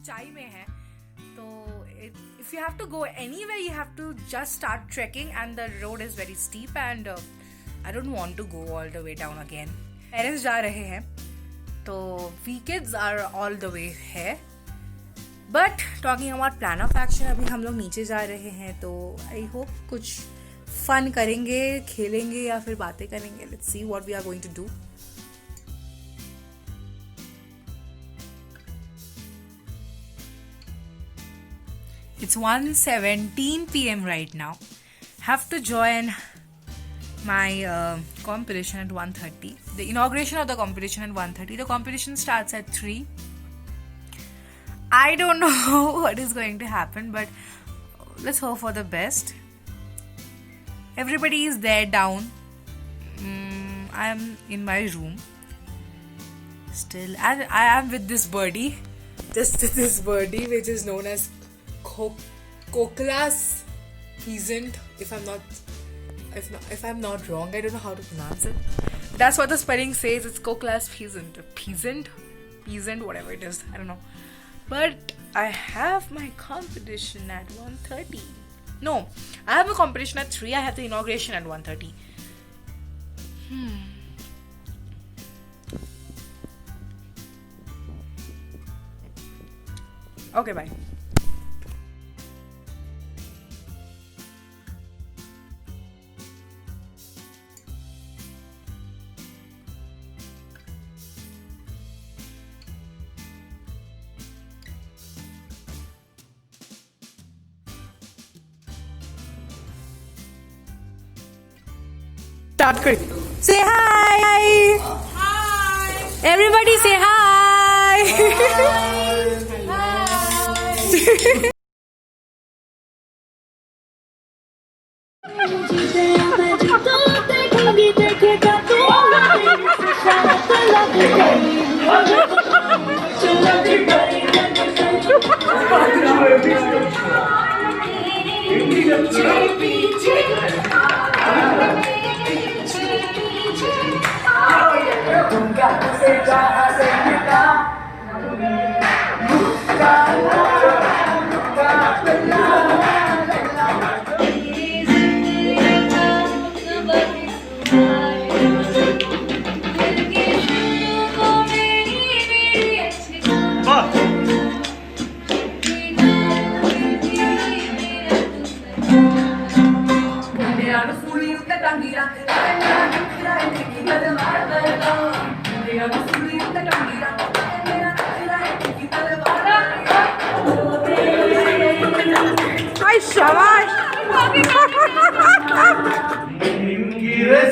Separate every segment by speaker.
Speaker 1: ऊंचाई में है, तो if you have to go anywhere you have to just start trekking and the road is very steep and I don't want to go all the way down again. Parents जा रहे हैं तो we kids are all the way है. But talking about plan of action, अभी हम लोग नीचे जा रहे हैं तो I hope कुछ फन करेंगे, खेलेंगे या फिर बातें करेंगे. Let's see what we are going to do. It's 1:17 p.m. right now. Have to join my competition at 1:30. The inauguration of the competition at 1:30. The competition starts at 3. I don't know what is going to happen, but let's hope for the best. Everybody is there down. I am in my room still, and I am with this birdie. Just this birdie, which is known as Coccolus pheasant. If I'm not wrong, I don't know how to pronounce it. That's what the spelling says. It's Coccolus peasant, whatever it is. I don't know. But I have my competition at 1:30. No, I have a competition at 3. I have the inauguration at 1:30. Okay, bye. Start kar. Say hi. Hi. Everybody say hi.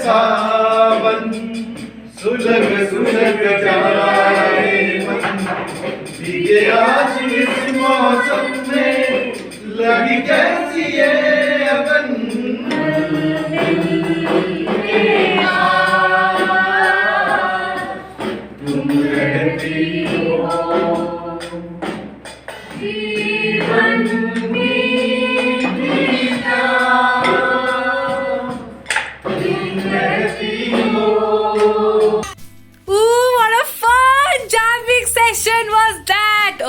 Speaker 2: सावन सुलग सुलग जाए मन, ये आज इस मौसम में लगी कैसी ये अगन. तुम रहती हो जीवन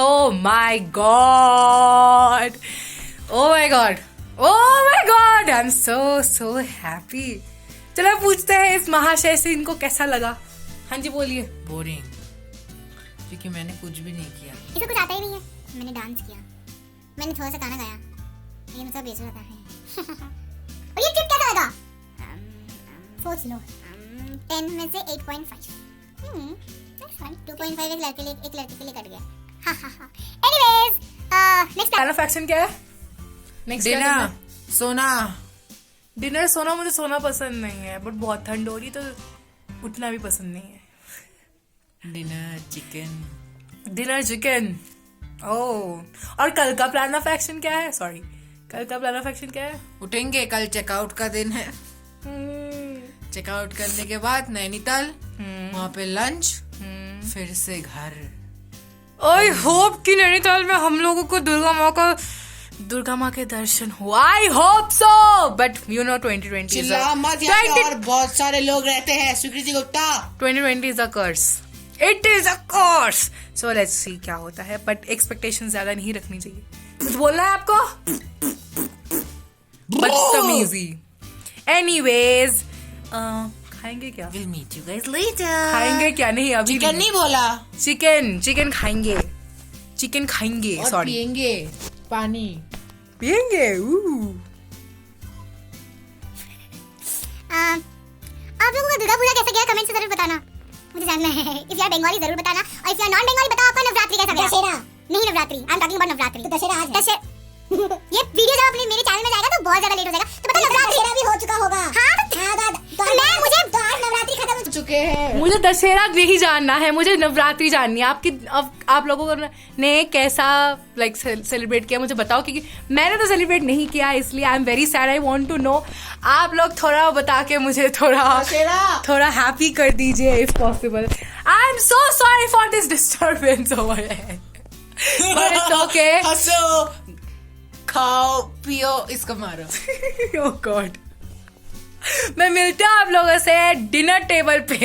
Speaker 1: Oh my god! Oh my god! Oh my god! I'm so happy. चलो पूछते हैं इस महाशय से इनको कैसा लगा. हाँ जी बोलिए.
Speaker 3: बोरिंग, क्योंकि मैंने कुछ भी नहीं किया.
Speaker 4: इसको कुछ आता ही नहीं है. मैंने डांस किया, मैंने थोड़ा सा गाना गाया, लेकिन मुझे बेसुरा था. और ये ट्रिप कैसा लगा? सोच लो. 10 में से 8.5. 2.5 एक लड़के के लिए कट गया. Anyways, next
Speaker 1: plan of action क्या है? नेक्स्ट
Speaker 3: डिनर, सोना.
Speaker 1: डिनर सोना मुझे सोना पसंद नहीं है, बट बहुत ठंड हो रही तो उठना भी पसंद नहीं है.
Speaker 3: Dinner
Speaker 1: chicken. ओह, और कल का प्लान ऑफ एक्शन क्या है? सॉरी, कल का प्लान ऑफ एक्शन क्या है?
Speaker 3: उठेंगे, कल चेकआउट का दिन है. चेकआउट करने के बाद नैनीताल, वहाँ पे लंच, फिर से घर.
Speaker 1: आई होप कि नैनीताल में हम लोगों को दुर्गा माँ के दर्शन हो. I hope so, but you know 2020
Speaker 3: चिल्ला मत यार, और बहुत सारे लोग रहते हैं. स्वीकृति Gupta,
Speaker 1: 2020 is a curse. It is a curse. So let's see क्या होता है, बट एक्सपेक्टेशन ज्यादा नहीं रखनी चाहिए. कुछ बोलना है आपको? बदतमीजी. एनीवेज, खाएंगे क्या?
Speaker 3: We'll meet you guys later.
Speaker 1: खाएंगे क्या? नहीं अभी
Speaker 3: चिकन नहीं बोला.
Speaker 1: चिकन खाएंगे. चिकन खाएंगे.
Speaker 3: और
Speaker 1: सॉरी,
Speaker 3: पियेंगे पानी.
Speaker 1: पियेंगे.
Speaker 4: आप लोगों का दुर्गा पूजा कैसा गया कमेंट से जरूर बताना, मुझे जानना है. इफ यू आर बंगाली जरूर बताना, और if you are non Bengali बताओ आपका नवरात्रि कैसा गया. दशहरा नहीं, Navratri. I am talking about Navratri. तो दशहरा आज है. ये वीडियो जब अपने मेरे चैनल में जाएगा तो बहुत ज्यादा लेट हो जाएगा, तो पता नवरात्रि भी हो चुका होगा. हां तो मैं मुझे नवरात्रि खत्म हो
Speaker 3: चुके हैं.
Speaker 1: मुझे दशहरा नहीं जानना है, मुझे नवरात्रि जाननी है. आप लोगों ने कैसा लाइक सेलिब्रेट किया मुझे बताओ, क्योंकि मैंने तो सेलिब्रेट नहीं किया, इसलिए I am very sad. I want to know. आप लोग थोड़ा बता के मुझे थोड़ा हैप्पी कर दीजिए if possible. I am so sorry for this disturbance over here, but it's okay.
Speaker 3: हंसो, खाओ, पियो, इसको मारो.
Speaker 1: ओह गॉड. मैं मिलता हूँ आप लोगों से डिनर टेबल पे.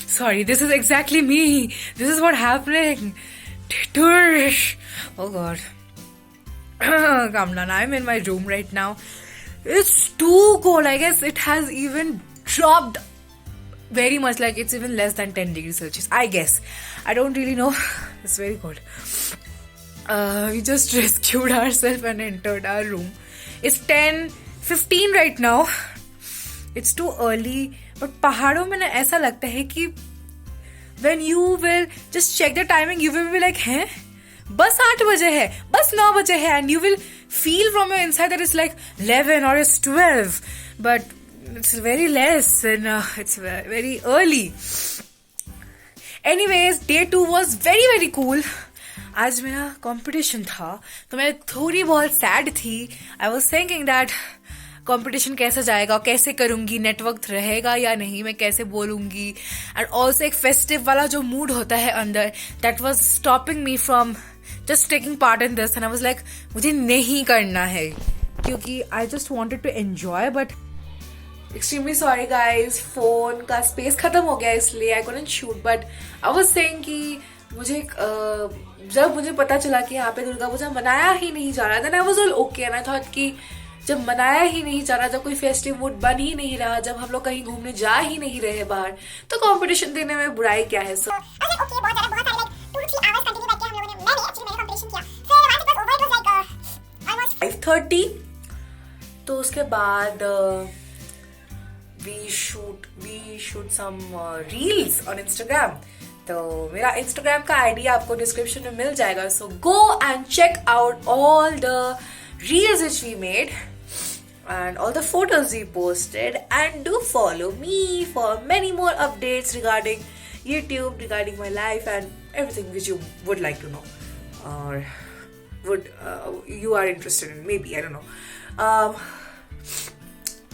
Speaker 1: Sorry, this is exactly me. This is what happening. Oh god. Calm down. I'm in my room right now. It's too cold. I guess it has even dropped very much. Like it's even less than 10 degrees Celsius. I guess. I don't really know. It's very cold. We just rescued ourselves and entered our room. It's 10:15 right now. It's too early. But पहाड़ों में ना ऐसा लगता है कि when you will just check the timing, you will be like, हैं? बस 8 बजे है, बस 9 बजे है, and you will feel from your inside that it's like 11 or it's 12, but it's very less and it's very early. Anyways, day 2 was very very cool. आज मेरा competition था तो मैं थोड़ी बहुत सैड थी. I was thinking that competition कैसा जाएगा, कैसे करूंगी, नेटवर्क रहेगा या नहीं, मैं कैसे बोलूंगी. एंड ऑल्सो एक फेस्टिव वाला जो मूड होता है अंदर, that was stopping me from just taking part in this. And I was like मुझे नहीं करना है क्योंकि I just wanted to enjoy. But extremely sorry guys, phone का स्पेस खत्म हो गया इसलिए I couldn't shoot. But I was saying कि मुझे जब मुझे पता चला कि यहाँ पे दुर्गा पूजा मनाया ही नहीं जा रहा, then I was all okay. And I thought कि जब मनाया ही नहीं जा रहा, जब कोई फेस्टिव मूड बन ही नहीं रहा, जब हम लोग कहीं घूमने जा ही नहीं रहे बाहर, तो कंपटीशन देने में बुराई क्या है. सो 5:30. तो उसके बाद we shoot some reels on Instagram. तो मेरा इंस्टाग्राम का आईडी आपको डिस्क्रिप्शन में मिल जाएगा. So go and check out all the reels which we made and all the photos we posted, and do follow me for many more updates regarding YouTube, regarding my life and everything which you would like to know or would you are interested in, maybe, I don't know.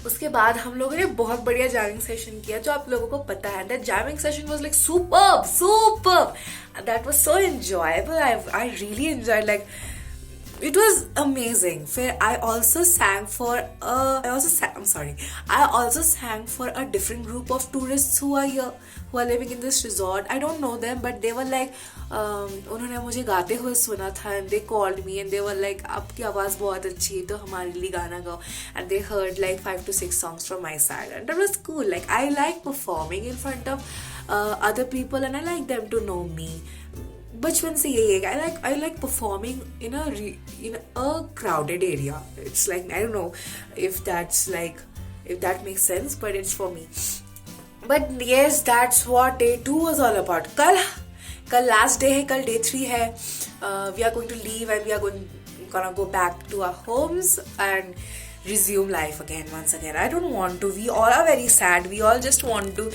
Speaker 1: उसके बाद हम लोगों ने बहुत बढ़िया jamming session किया जो आप लोगों को पता है. That jamming session was like superb. That was so enjoyable. I really enjoyed, like it was amazing. I also sang for a different group of tourists who are here, who are living in this resort. I don't know them, but they were like उन्होंने मुझे गाते हुए सुना था and they called me and they were like आपकी आवाज़ बहुत अच्छी है तो हमारे लिए गाना गाओ. And they heard like 5 to 6 songs from my side and that was cool. Like I like performing in front of other people and I like them to know me. बचपन से यही है. I like performing in a crowded area. It's like I don't know if that makes sense, but it's for me. But yes, that's what day 2 was all about. कल last day है, कल day 3 है. We are going to leave and we are gonna go back to our homes and resume life once again. I don't want to. We all are very sad. We all just want to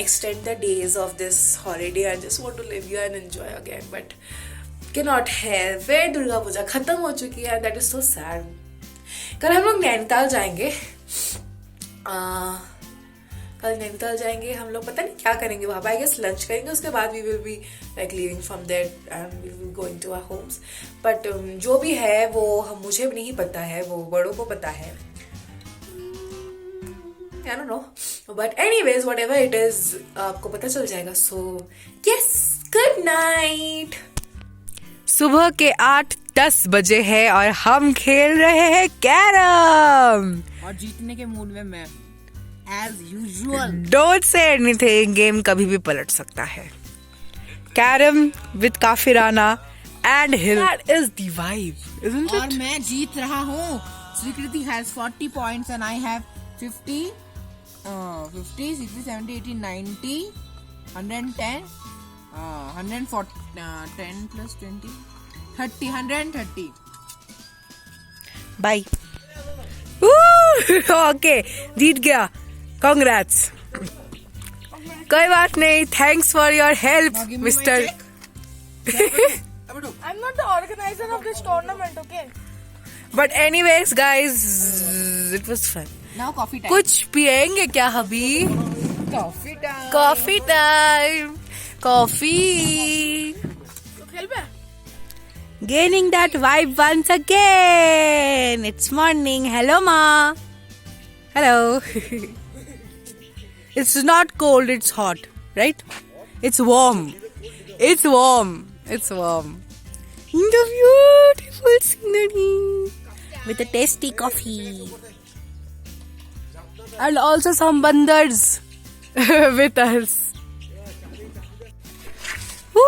Speaker 1: extend the days of this holiday and just want to live here and enjoy again. But cannot help. Where Durga Puja खत्म हो चुकी है. That is so sad. कल हम लोग नैनीताल जाएंगे.
Speaker 3: कल नैनीताल जाएंगे हम लोग, पता नहीं क्या करेंगे वहाँ पे, आई गेस लंच करेंगे, उसके बाद we will be like leaving from there and we will going to our homes. But जो भी है वो मुझे नहीं पता है, वो बड़ों को पता है, I don't know, but anyways whatever it is आपको पता चल जाएगा। So yes, good night।
Speaker 1: सुबह के 8-10 बजे है और हम खेल रहे हैं कैरम।
Speaker 3: और जीतने के मूड में मैं as usual।
Speaker 1: Don't say anything, game कभी भी पलट सकता है। Carrom with काफिराना and hill, that is the vibe, isn't
Speaker 3: और
Speaker 1: it?
Speaker 3: मैं जीत रहा हूँ। स्वीकृति has 40 points and I have 50, 60, 70, 80, 90, 110, 140, 10 plus 20, 30, 130।
Speaker 1: Bye। Okay, जीत गया, कांग्रेट्स। कोई बात नहीं, thanks for your help mister.
Speaker 5: I'm not the organizer of this tournament, okay?
Speaker 1: But anyways guys, it was fun.
Speaker 3: Now coffee time।
Speaker 1: कुछ पिएंगे क्या अभी?
Speaker 3: coffee time।
Speaker 1: Coffee time, coffee.
Speaker 5: तो खेल पे?
Speaker 1: Gaining that vibe once again. It's morning. Hello, Ma. Hello. It's not cold, it's hot, right? It's warm. It's warm. It's warm. In the beautiful scenery with a tasty coffee. And also some bandars with us. Woo!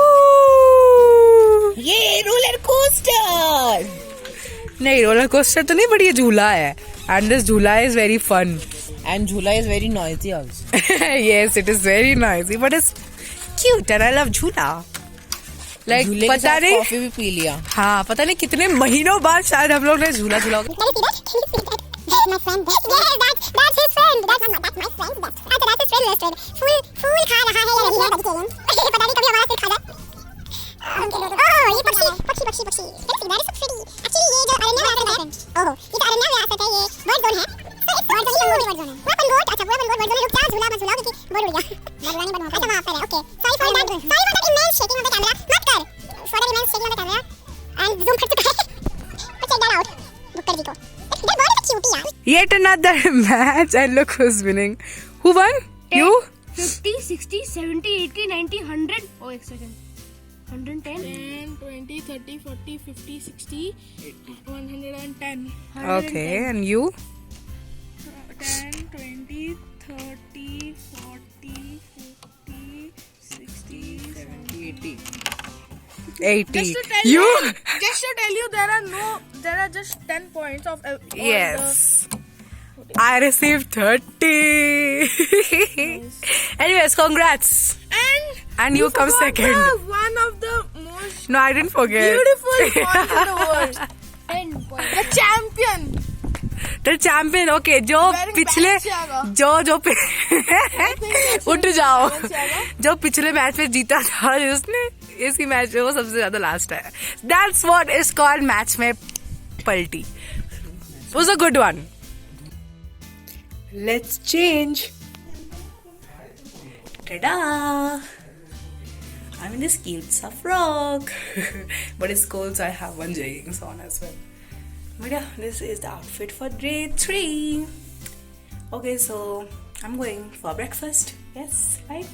Speaker 3: ये roller coaster.
Speaker 1: नहीं, roller coaster तो नहीं, but ये झूला है and this jhula is very fun.
Speaker 3: And Jhula is very noisy also।
Speaker 1: Yes, it is very noisy, but it's cute and I love झूला। Like
Speaker 3: झूले के
Speaker 1: पता
Speaker 3: साथ
Speaker 1: नहीं,
Speaker 3: कॉफी भी पी लिया।
Speaker 1: हाँ पता नहीं कितने महीनों बाद शायद हम लोग ने झूला झूला।
Speaker 4: That's my friend. That's his friend. That's my friend. That's his friend. फूल खा रहा है या नहीं vegetarian? पता नहीं कभी हमारा सिर खा जाए। ओह ये पक्षी। That is so pretty. Actually ये जो अरण्या व्यास है, ओह ये जो अरण्या व्यास है, ये बर्ड जोन है। बर्ड जोन है, बर्ड जोन है। वो अपन गोट, अच्छा वो अपन गोट बर्ड जोन में रुक जा, झूला मत झूलाओ क्योंकि बोर हो गया। बर्ड नहीं बनवा। अच्छा वहाँ पर है, okay. Sorry for that immense shaking of the camera. मत कर। For that immense shaking of the camera. And zoom फट चुका है। But check that out. बुक्कर जी को। That bird is a cutie यार।
Speaker 1: Yet another match and look who's winning. Who won? You?
Speaker 5: 50, 60, 70, 80, 90, 100. Oh, एक second. 110. 10, 20, 30, 40, 50, 60, 110.
Speaker 1: Okay, and you?
Speaker 5: 10, 20, 30, 40, 50, 60, 70,
Speaker 3: 80।
Speaker 1: 80.
Speaker 5: Just to tell
Speaker 1: You?
Speaker 5: Just to tell you, there are just 10 points of all
Speaker 1: Yes. I received 30. Anyways, congrats. And you come
Speaker 5: forgot
Speaker 1: second.
Speaker 5: One of the most
Speaker 1: No, I didn't forget.
Speaker 5: beautiful points in the world. 10 points. The champion.
Speaker 1: The champion, okay, जो
Speaker 5: Wearing
Speaker 1: पिछले
Speaker 5: Balenciaga.
Speaker 1: जो उठ जाओ, जो पिछले match में जीता था उसने, इसी मैच में वो सबसे ज्यादा लास्ट है। That's what is called match में पलटी। Was a good one. Let's change. Ta-da! I'm in this cute stuff frock. But it's cold, so I have one jeggings on as well. But yeah, this is the outfit for day 3. Okay, so I'm going for breakfast. Yes, bye.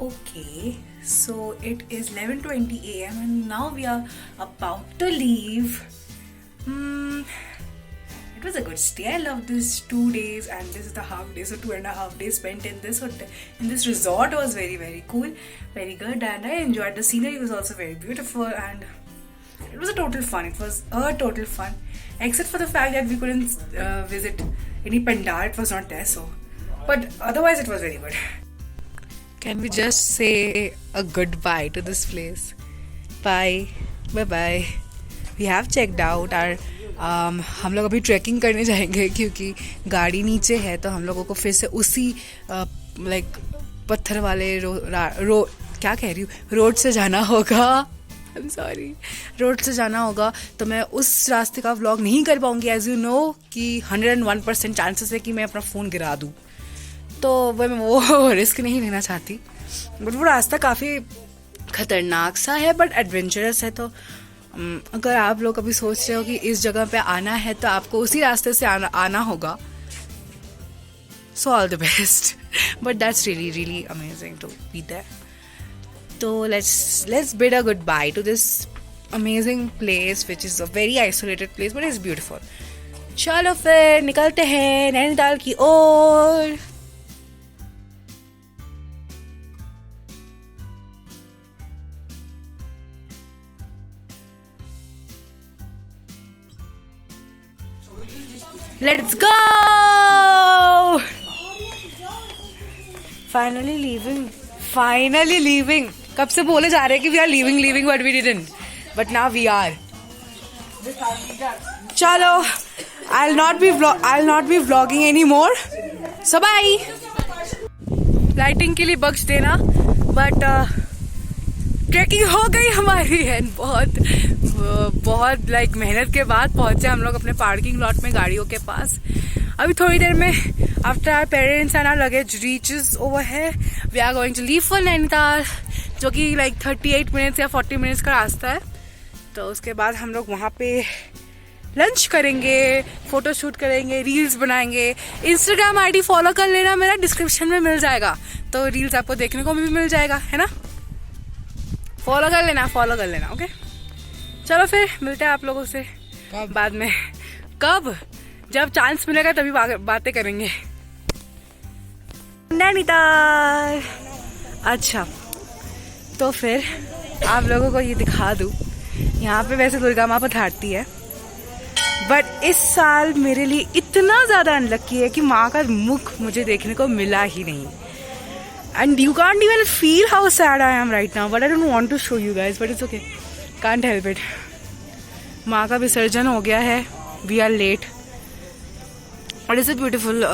Speaker 1: Okay, so it is 11:20 a.m. and now we are about to leave. It was a good stay. I love this 2 days and this is the half day, so 2.5 days spent in this hotel, in this resort was very, very cool, very good, and I enjoyed. The scenery was also very beautiful and it was a total fun. It was a total fun, except for the fact that we couldn't visit any pandal. It was not there, so, but otherwise it was very good. Can we just say a goodbye to this place? Bye. Bye bye. We have checked out our हम लोग अभी trekking करने जाएंगे क्योंकि गाड़ी नीचे है, तो हम लोगों को फिर से उसी लाइक पत्थर वाले क्या कह रही हूँ, रोड से जाना होगा आई एम सॉरी। रोड से जाना होगा तो मैं उस रास्ते का व्लॉग नहीं कर पाऊंगी। एज यू नो कि 101% चांसेस है कि मैं अपना फ़ोन गिरा दूँ, तो मैं वो रिस्क नहीं लेना चाहती। बट वो रास्ता काफ़ी खतरनाक सा है बट एडवेंचरस है। तो अगर आप लोग कभी सोच रहे हो कि इस जगह पे आना है तो आपको उसी रास्ते से आना होगा। So all the best, but that's really really amazing to be there. तो let's bid a goodbye to this amazing place which is a very isolated place but it's beautiful. चलो फिर निकलते हैं नैनीताल की ओर। Let's go! Finally leaving. कब से बोले जा रहे हैं कि we are leaving but we didn't. But now we are. चलो, I'll not be vlogging anymore. So bye. Lighting के लिए बख्श देना, बट ट्रैकिंग हो गई हमारी है। बहुत लाइक मेहनत के बाद पहुंचे हम लोग अपने पार्किंग लॉट में गाड़ियों के पास। अभी थोड़ी देर में after our parents and our luggage reaches over है, we are going to leave for Nainital, जो कि लाइक 38 मिनट्स या 40 मिनट्स का रास्ता है। तो उसके बाद हम लोग वहाँ पे लंच करेंगे, फोटो शूट करेंगे, रील्स बनाएंगे। इंस्टाग्राम आईडी फॉलो कर लेना, मेरा डिस्क्रिप्शन में मिल जाएगा, तो रील्स आपको देखने को भी मिल जाएगा, है ना। फॉलो कर लेना ओके। चलो फिर मिलते हैं आप लोगों से बाद में। कब? जब चांस मिलेगा तभी बातें करेंगे। नैनीताल। अच्छा, तो फिर आप लोगों को ये दिखा दूं, यहाँ पे वैसे दुर्गा माँ पधारती है, बट इस साल मेरे लिए इतना ज्यादा अनलक्की है कि माँ का मुख मुझे देखने को मिला ही नहीं। And you can't even feel how sad I am right now, but I don't want to show you guys, but it's okay, can't help it. माँ का विसर्जन हो गया है, we are late, but it's a beautiful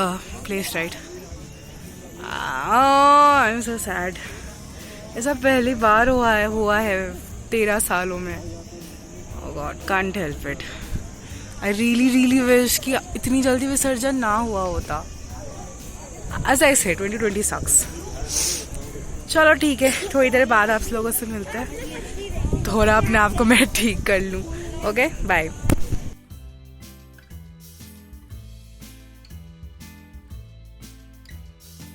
Speaker 1: place right. I am so sad. ऐसा पहली बार हुआ है 13 सालों में। Oh God, can't help it. I really wish कि इतनी जल्दी विसर्जन ना हुआ होता। As I say, 2020 sucks. चलो ठीक है, थोड़ी देर बाद आप लोगों से मिलते हैं। थोड़ा अपने आप को मैं ठीक कर लूँ। Okay, bye.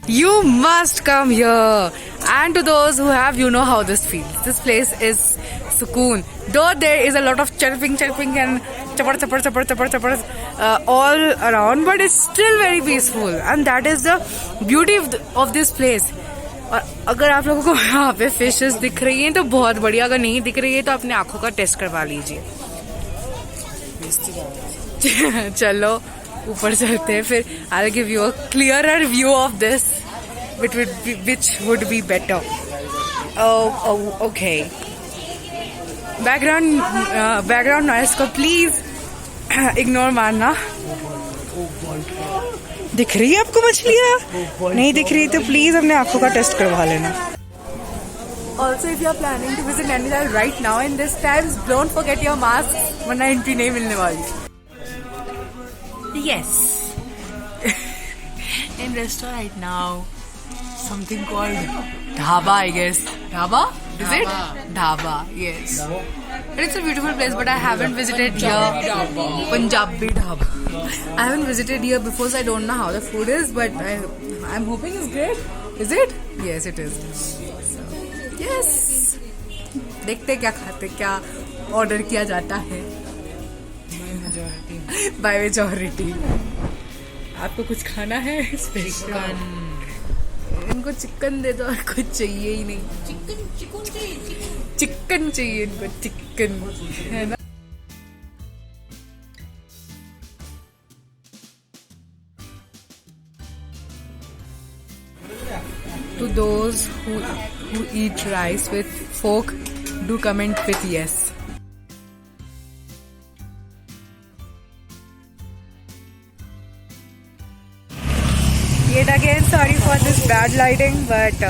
Speaker 1: You must come here. And to those who have, you know how this feels. This place is sukoon. Though there is a lot of chirping and chapar all around, but it's still very peaceful. And that is the beauty of this place. और अगर आप लोगों को यहाँ पे fishes दिख रही हैं तो बहुत बढ़िया, अगर नहीं दिख रही है तो अपने आंखों का टेस्ट करवा लीजिए। चलो ऊपर चलते हैं, फिर I'll give you a clearer view of this, which would be better. Oh, okay. Background noise को please इग्नोर मारना। दिख रही है आपको मछलियाँ? नहीं दिख रही तो प्लीज अपने आंखों का टेस्ट करवा लेना। Also, if you are planning to visit Nainital right now in this time, don't forget your mask, वरना एंट्री नहीं मिलने वाली। Yes. In restaurant right now, something called dhaba, I guess. Dhaba? Is it? Dhaba, yes. But it's a beautiful place, but I haven't visited here. Punjabi dhaba. I haven't visited here before, so I don't know how the food is, but I'm hoping it's great. Is it? Yes, it is. So, yes. देखते क्या खाते, क्या order किया जाता है। By majority. आपको कुछ खाना है स्पेशल? इनको चिकन दे दो, और कुछ चाहिए ही नहीं। चिकन चाहिए इनको, चिकन, है ना। To those who eat rice with fork, do comment with yes. Yet again, sorry for this bad lighting, but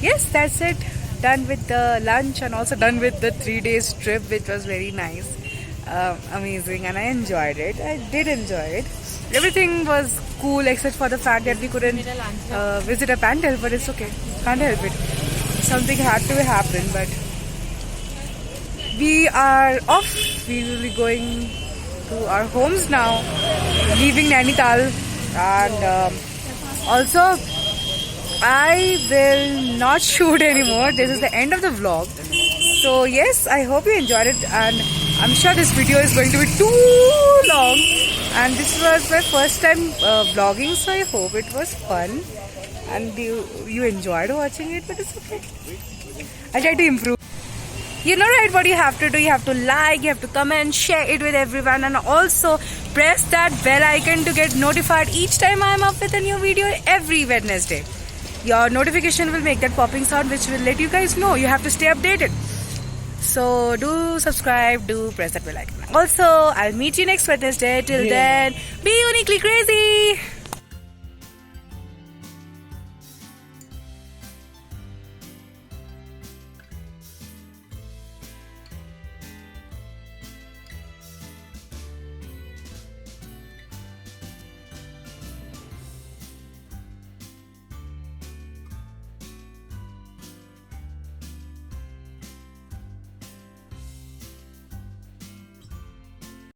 Speaker 1: yes, that's it. done with the lunch and also done with the 3 days trip, which was very nice, amazing, and I enjoyed it. I did enjoy it. Everything was cool except for the fact that we couldn't visit a pandal, but it's okay. Can't help it. Something had to happen, but we are off. We will be going to our homes now, leaving Nainital, and also I will not shoot anymore. This is the end of the vlog. So yes, I hope you enjoyed it, and I'm sure this video is going to be too long, and this was my first time vlogging, so I hope it was fun and you enjoyed watching it, but it's okay. I'll try to improve. You know, right, what you have to do? You have to like, you have to comment, share it with everyone, and also press that bell icon to get notified each time I'm up with a new video every Wednesday. Your notification will make that popping sound, which will let you guys know. You have to stay updated. So do subscribe, do press that bell icon. Also, I'll meet you next Wednesday. Till then, be uniquely crazy.